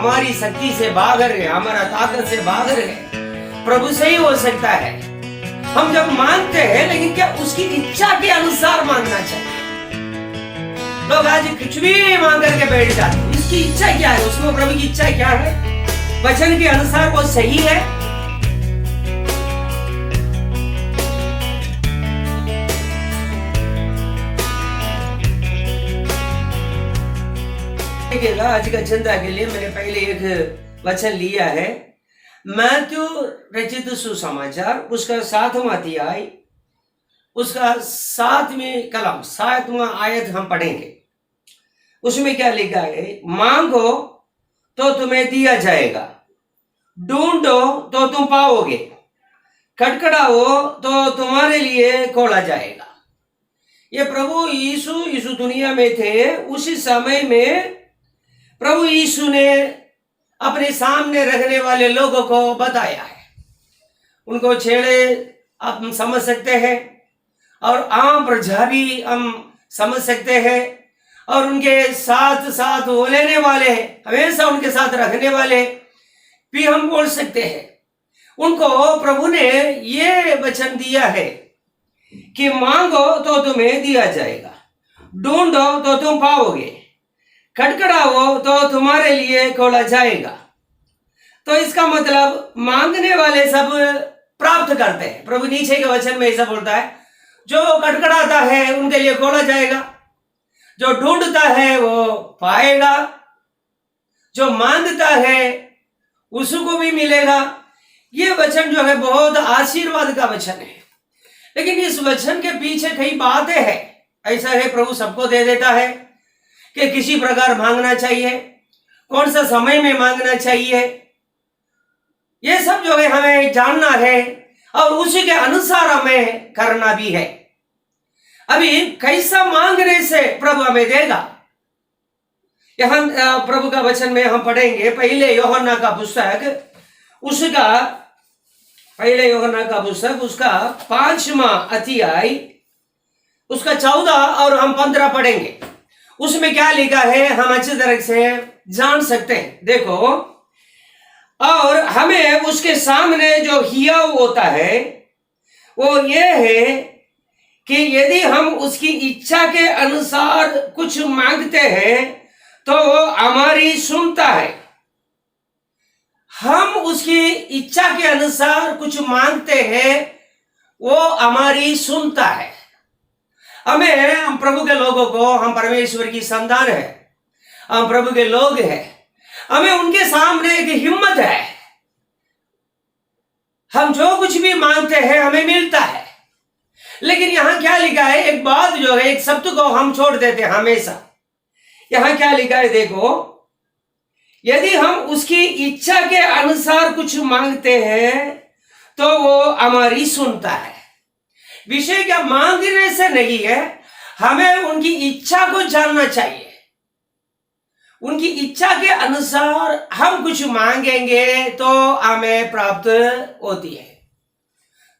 हमारी शक्ति से बाहर है, हमारा ताकत से बाहर है, प्रभु से ही हो सकता है। हम जब मांगते हैं, लेकिन क्या उसकी इच्छा के अनुसार मांगना चाहिए। लोग आज कुछ भी मांग करके बैठ जाते हैं, इसकी इच्छा क्या है, उसमें प्रभु की इच्छा क्या है, वचन के अनुसार वो सही है। आज का चिंता के लिए मैंने पहले एक वचन लिया है, मैथ्यू रचित सुसमाचार उसका 7वां अध्याय उसका 7वीं कलम 7वां आयत हम पढ़ेंगे। उसमें क्या लिखा है, मांगो तो तुम्हें दिया जाएगा, ढूंढो तो तुम पाओगे, खटखटाओ तो तुम्हारे लिए खोला जाएगा। ये प्रभु यीशु दुनिया में थे, उसी समय में प्रभु यीशु ने अपने सामने रखने वाले लोगों को बताया है। उनको छेड़े आप समझ सकते हैं, और आम प्रजा भी हम समझ सकते हैं, और उनके साथ साथ वो लेने वाले, हमेशा उनके साथ रखने वाले भी हम बोल सकते हैं। उनको प्रभु ने ये वचन दिया है कि मांगो तो तुम्हें दिया जाएगा, ढूंढो तो तुम पाओगे, खटखटाओ तो तुम्हारे लिए खोला जाएगा। तो इसका मतलब मांगने वाले सब प्राप्त करते हैं। प्रभु नीचे के वचन में ऐसा बोलता है, जो खटखटाता है उनके लिए खोला जाएगा, जो ढूंढता है वो पाएगा, जो मांगता है उसको भी मिलेगा। ये वचन जो है बहुत आशीर्वाद का वचन है, लेकिन इस वचन के पीछे कई बातें हैं। ऐसा है, प्रभु सबको दे देता है कि किसी प्रकार मांगना चाहिए, कौन सा समय में मांगना चाहिए, ये सब जो है हमें जानना है, और उसी के अनुसार हमें करना भी है। अभी कैसा मांगने से प्रभु हमें देगा, यहां प्रभु का वचन में हम पढ़ेंगे। पहले यूहन्ना का पुस्तक उसका 5वां अध्याय उसका 14 और हम 15 पढ़ेंगे। उसमें क्या लिखा है हम अच्छी तरह से जान सकते हैं। देखो, और हमें उसके सामने जो हियाव होता है वो ये है कि यदि हम उसकी इच्छा के अनुसार कुछ मांगते हैं तो वो हमारी सुनता है। हम उसकी इच्छा के अनुसार कुछ मांगते हैं, वो हमारी सुनता है। हम प्रभु के लोगों को, हम परमेश्वर की संतान है, हम प्रभु के लोग हैं, हमें उनके सामने एक हिम्मत है। हम जो कुछ भी मांगते हैं हमें मिलता है। लेकिन यहां क्या लिखा है, एक बात जो है, एक शब्द को हम छोड़ देते हैं हमेशा। यहां क्या लिखा है, देखो, यदि हम उसकी इच्छा के अनुसार कुछ मांगते हैं तो वो हमारी सुनता है। विषय क्या मांगने से नहीं है, हमें उनकी इच्छा को जानना चाहिए। उनकी इच्छा के अनुसार हम कुछ मांगेंगे तो हमें प्राप्त होती है।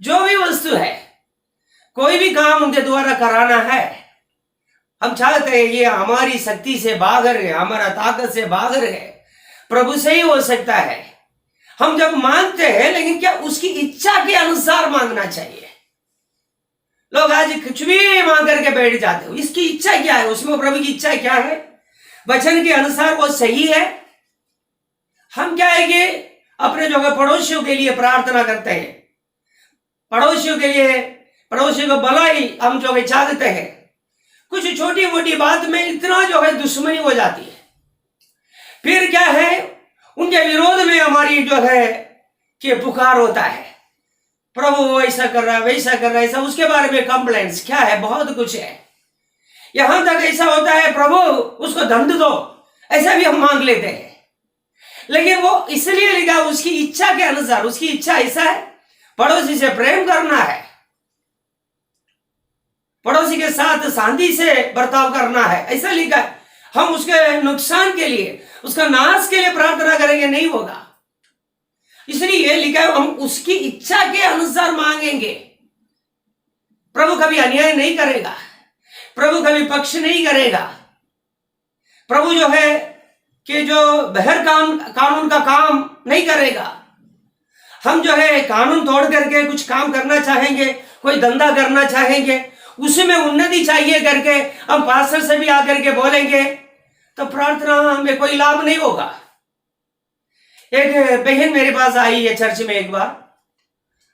जो भी वस्तु है, कोई भी काम उनके द्वारा कराना है, हम चाहते हैं ये हमारी शक्ति से बाहर है, हमारा ताकत से बाहर है, प्रभु से ही हो सकता है। हम जब मांगते हैं, लेकिन क्या उसकी इच्छा के अनुसार मांगना चाहिए। लोग आज कुछ भी मांग करके बैठ जाते हो, इसकी इच्छा क्या है, उसमें प्रभु की इच्छा क्या है, वचन के अनुसार वो सही है। हम क्या है कि अपने जो है पड़ोसियों के लिए प्रार्थना करते हैं, पड़ोसियों को भलाई हम जो है चाहते हैं। कुछ छोटी मोटी बात में इतना जो है दुश्मनी हो जाती है, फिर क्या है, उनके विरोध में हमारी जो है कि पुकार होता है, प्रभु वो ऐसा कर रहा है, वैसा कर रहा है, ऐसा, उसके बारे में कंप्लेंट्स क्या है, बहुत कुछ है। यहां तक ऐसा होता है, प्रभु उसको दंड दो, ऐसा भी हम मांग लेते हैं। लेकिन वो इसलिए लिखा उसकी इच्छा के अनुसार। उसकी इच्छा ऐसा है, पड़ोसी से प्रेम करना है, पड़ोसी के साथ शांति से बर्ताव करना है, ऐसा लिखा है। हम उसके नुकसान के लिए, उसका नाश के लिए प्रार्थना करेंगे, नहीं होगा। इसलिए लिखा है हम उसकी इच्छा के अनुसार मांगेंगे। प्रभु कभी अन्याय नहीं करेगा, प्रभु कभी पक्ष नहीं करेगा। प्रभु जो है कि जो बहर कानून का काम नहीं करेगा। हम जो है कानून तोड़ करके कुछ काम करना चाहेंगे, कोई धंधा करना चाहेंगे, उसमें उन्नति चाहिए करके हम पास्टर से भी आकर के बोलेंगे तो प्रार्थना में कोई लाभ नहीं होगा। एक बहन मेरे पास आई है चर्च में, एक बार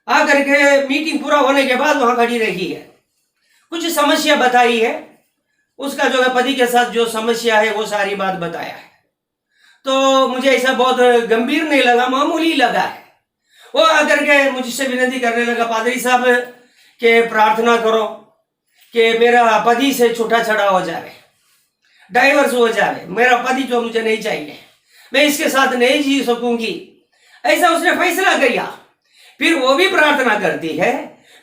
आकर के मीटिंग पूरा होने के बाद वहां खड़ी रही है, कुछ समस्या बताई है, उसका जो है पति के साथ जो समस्या है वो सारी बात बताया है। तो मुझे ऐसा बहुत गंभीर नहीं लगा, मामूली लगा है। वो आकर के मुझसे विनती करने लगा, पादरी साहब के प्रार्थना करो कि मेरा पति से छूटा छड़ा हो जाए, डाइवर्स हो जाए, मेरा पति जो मुझे नहीं चाहिए, मैं इसके साथ नहीं जी सकूंगी, ऐसा उसने फैसला किया। फिर वो भी प्रार्थना करती है,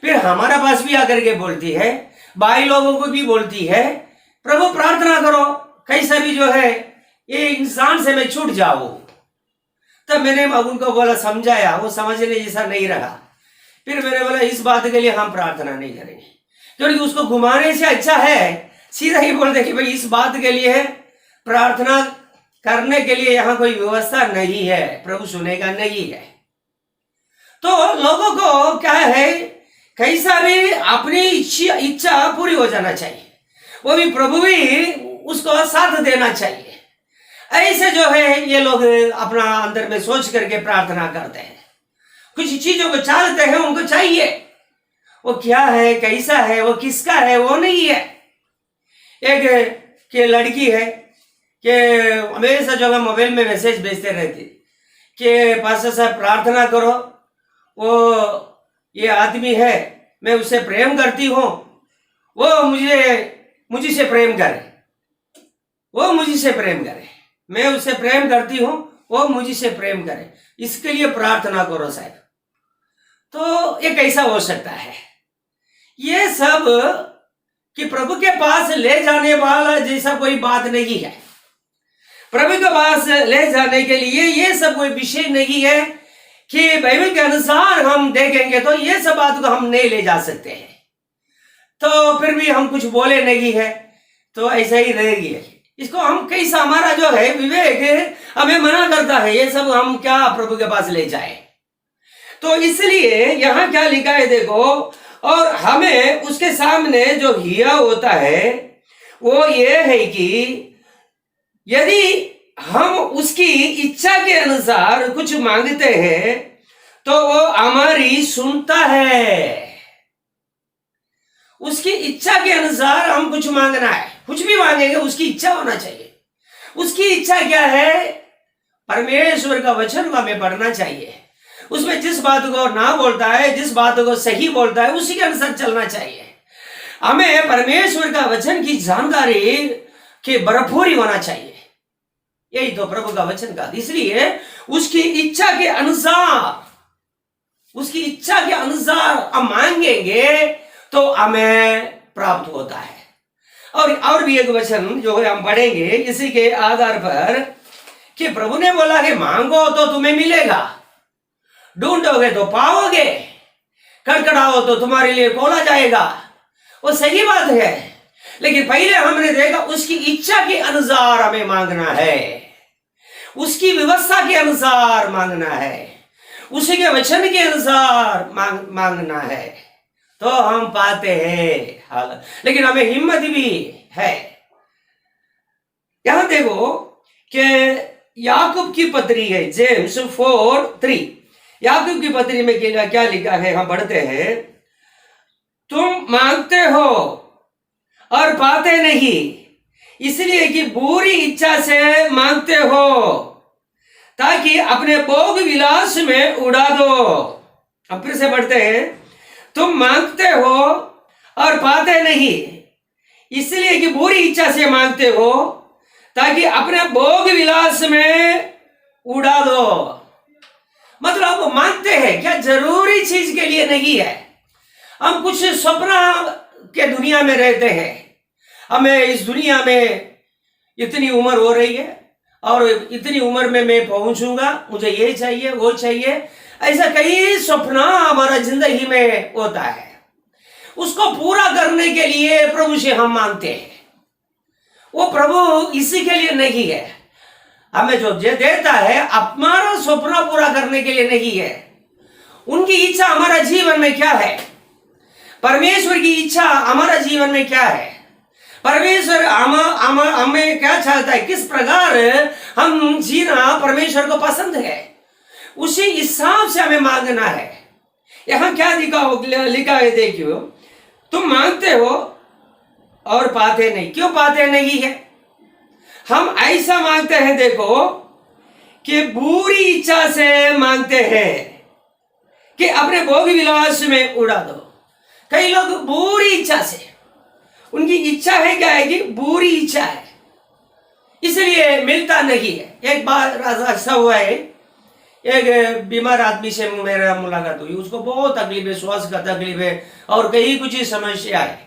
फिर हमारा पास भी आकर के बोलती है, भाई लोगों को भी बोलती है, प्रभु प्रार्थना करो कैसा भी जो है ये इंसान से मैं छूट जाऊं। तब मैंने उनको बोला, समझाया, वो समझने जैसा नहीं रहा। फिर मैंने बोला इस बात के लिए हम प्रार्थना नहीं करेंगे, क्योंकि उसको घुमाने से अच्छा है सीधा ही बोल दे कि भाई इस बात के लिए प्रार्थना करने के लिए यहाँ कोई व्यवस्था नहीं है, प्रभु सुनेगा नहीं है। तो लोगों को क्या है, कैसा भी अपनी इच्छा पूरी हो जाना चाहिए, वो भी प्रभु भी उसको साथ देना चाहिए। ऐसे जो है ये लोग अपना अंदर में सोच करके प्रार्थना करते हैं, कुछ चीजों को चाहते हैं, उनको चाहिए, वो क्या है, कैसा है, वो किसका है, वो नहीं है। एक के लड़की है कि हमेशा जो है मोबाइल में मैसेज भेजते रहती कि पास्टर साहब प्रार्थना करो, वो ये आदमी है, मैं उससे प्रेम करती हूँ, वो मुझसे प्रेम करे, वो मुझसे प्रेम करे, मैं उससे प्रेम करती हूँ, वो मुझसे प्रेम करे, इसके लिए प्रार्थना करो साहब। तो ये कैसा हो सकता है? ये सब कि प्रभु के पास ले जाने वाला जैसा कोई बात नहीं है। प्रभु के पास ले जाने के लिए ये सब कोई विषय नहीं है कि बाइबल के अनुसार हम देखेंगे तो ये सब बात को हम नहीं ले जा सकते हैं। तो फिर भी हम कुछ बोले नहीं है तो ऐसा ही रहेगी। इसको हम कैसा, हमारा जो है विवेक हमें मना करता है, ये सब हम क्या प्रभु के पास ले जाए। तो इसलिए यहाँ क्या लिखा है देखो, और हमें उसके सामने जो हिया होता है वो ये है कि यदि हम उसकी इच्छा के अनुसार कुछ मांगते हैं तो वो हमारी सुनता है। उसकी इच्छा के अनुसार हम कुछ मांगना है, कुछ भी मांगेंगे उसकी इच्छा होना चाहिए। उसकी इच्छा क्या है? परमेश्वर का वचन को हमें पढ़ना चाहिए, उसमें जिस बात को ना बोलता है, जिस बात को सही बोलता है, उसी के अनुसार चलना चाहिए। हमें परमेश्वर का वचन की जानकारी की भरपूरी होना चाहिए, यही तो प्रभु का वचन का। इसलिए उसकी इच्छा के अनुसार, उसकी इच्छा के अनुसार हम मांगेंगे तो हमें प्राप्त होता है। और भी एक वचन जो है हम पढ़ेंगे इसी के आधार पर कि प्रभु ने बोला कि मांगो तो तुम्हें मिलेगा, ढूंढोगे तो पाओगे, खड़खड़ाओ तो तुम्हारे लिए खोला जाएगा। वो सही बात है, लेकिन पहले हमने देखा उसकी इच्छा के अनुसार हमें मांगना है, उसकी व्यवस्था के अनुसार मांगना है, उसी के वचन के अनुसार मांगना है तो हम पाते हैं। लेकिन हमें हिम्मत भी है। यहां देखो कि याकूब की पत्री है, जेम्स 4:3, याकूब की पत्री में क्या लिखा है, हम पढ़ते हैं, तुम मांगते हो और पाते नहीं, इसलिए कि बुरी इच्छा से मांगते हो ताकि अपने भोग विलास में उड़ा दो। अब फिर से पढ़ते हैं, तुम मांगते हो और पाते नहीं, इसलिए कि बुरी इच्छा से मांगते हो ताकि अपने भोग विलास में उड़ा दो। मतलब मांगते हैं क्या जरूरी चीज के लिए नहीं है। हम कुछ स्वप्न के दुनिया में रहते हैं, हमें इस दुनिया में इतनी उम्र हो रही है और इतनी उम्र में मैं पहुंचूंगा, मुझे ये चाहिए वो चाहिए, ऐसा कई स्वप्न हमारा जिंदगी में होता है। उसको पूरा करने के लिए प्रभु से हम मांगते हैं। वो प्रभु इसी के लिए नहीं है, हमें जो देता है हमारा सपना पूरा करने के लिए नहीं है। उनकी इच्छा हमारा जीवन में क्या है, परमेश्वर की इच्छा हमारा जीवन में क्या है, परमेश्वर हमें क्या चाहता है, किस प्रकार हम जीना परमेश्वर को पसंद है, उसी हिसाब से हमें मांगना है। यहां क्या लिखा है देखियो, तुम मांगते हो और पाते नहीं। क्यों पाते नहीं है? हम ऐसा मांगते हैं देखो कि बुरी इच्छा से मांगते हैं कि अपने भोग विलास में उड़ा दो। कई लोग बुरी इच्छा से, उनकी इच्छा है क्या है कि बुरी इच्छा है, इसलिए मिलता नहीं है। एक बार ऐसा हुआ है, एक बीमार आदमी से मेरा मुलाकात हुई, उसको बहुत तकलीफ है, श्वास का तकलीफ है और कई कुछ समस्या है,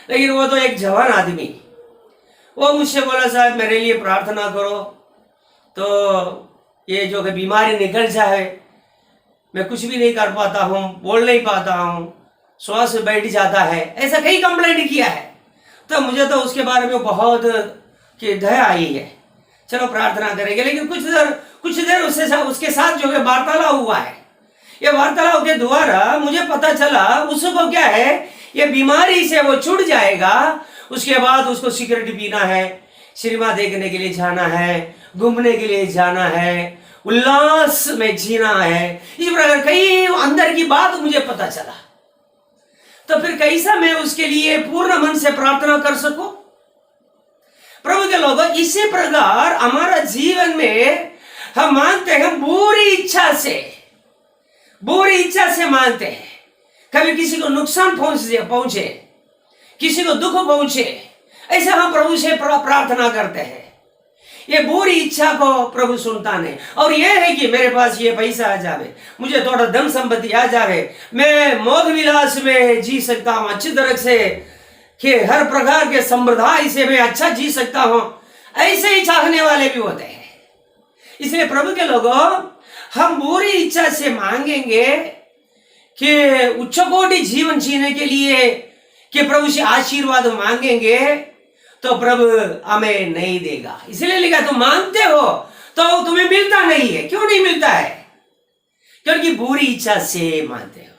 लेकिन वो तो एक जवान आदमी, वो मुझसे बोला साहब मेरे लिए प्रार्थना करो तो ये जो बीमारी निकल जाए। मैं कुछ भी नहीं कर पाता हूँ, बोल नहीं पाता हूँ, श्वास बैठ जाता है, ऐसा कई कंप्लेंट किया है। तो मुझे तो उसके बारे में बहुत कि दया आई है, चलो प्रार्थना करेंगे। लेकिन कुछ देर उसके साथ जो है वार्तालाप हुआ है, ये वार्तालाप के द्वारा मुझे पता चला उसको क्या है, ये बीमारी से वो छूट जाएगा। उसके बाद उसको सिगरेट पीना है, सिनेमा देखने के लिए जाना है, घूमने के लिए जाना है, उल्लास में जीना है। इस प्रकार कई अंदर की बात मुझे पता चला। तो फिर कैसा मैं उसके लिए पूर्ण मन से प्रार्थना कर सकूं? प्रभु के लोगों, इसी प्रकार हमारा जीवन में हम मांगते हैं, बुरी इच्छा से मांगते हैं। कभी किसी को नुकसान पहुंचे, किसी को दुख पहुंचे, ऐसा हम प्रभु से प्रार्थना करते हैं। ये बुरी इच्छा को प्रभु सुनता नहीं। और यह है कि मेरे पास ये पैसा आ जावे, मुझे थोड़ा धन संपत्ति आ जावे, मैं मोद विलास में जी सकता हूं अच्छी तरह से, कि हर प्रकार के संप्रदाय से मैं अच्छा जी सकता हूं, ऐसे ही चाहने वाले भी होते हैं। इसलिए प्रभु के लोगों, हम बुरी इच्छा से मांगेंगे कि उच्च कोटि जीवन जीने के लिए, कि प्रभु से आशीर्वाद मांगेंगे तो प्रभु हमें नहीं देगा। इसलिए लिखा तुम मांगते हो तो तुम्हें मिलता नहीं है। क्यों नहीं मिलता है? क्योंकि बुरी इच्छा से मांगते हो।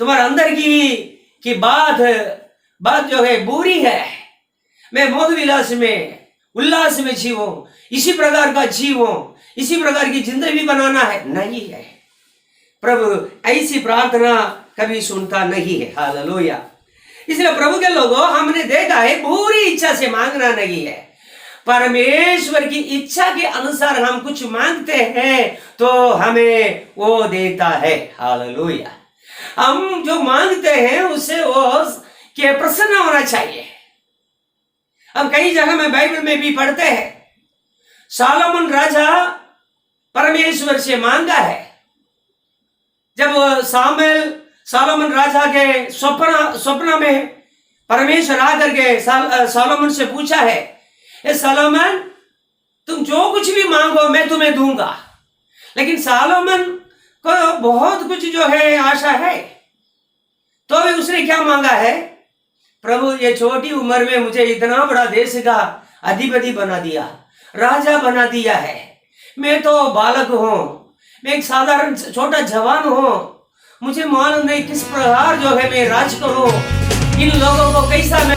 तुम्हारे अंदर की बात जो है बुरी है। मैं मोद विलास में, उल्लास में जीवूं, इसी प्रकार का जीवूं, इसी प्रकार की जिंदगी बनाना है, नहीं है। प्रभु ऐसी प्रार्थना कभी सुनता नहीं है। हालेलुया। इसलिए प्रभु के लोगों, हमने देखा है बुरी इच्छा से मांगना नहीं है। परमेश्वर की इच्छा के अनुसार हम कुछ मांगते हैं तो हमें वो देता है। हालेलुया। हम जो मांगते हैं उससे वो के प्रसन्न होना चाहिए। हम कई जगह में बाइबल में भी पढ़ते हैं, सोलोमन राजा परमेश्वर से मांगा है। जब सोलोमन राजा के स्वप्न में परमेश्वर आकर के सोलोमन से पूछा है, ए सोलोमन, तुम जो कुछ भी मांगो मैं तुम्हें दूंगा। लेकिन सोलोमन को बहुत कुछ जो है आशा है, तो भी उसने क्या मांगा है? प्रभु, ये छोटी उम्र में मुझे इतना बड़ा देश का अधिपति बना दिया, राजा बना दिया है। मैं तो बालक हूं, मैं एक साधारण छोटा जवान हूं, मुझे मालूम नहीं किस प्रकार जो है मैं राज करूं, इन लोगों को कैसा मैं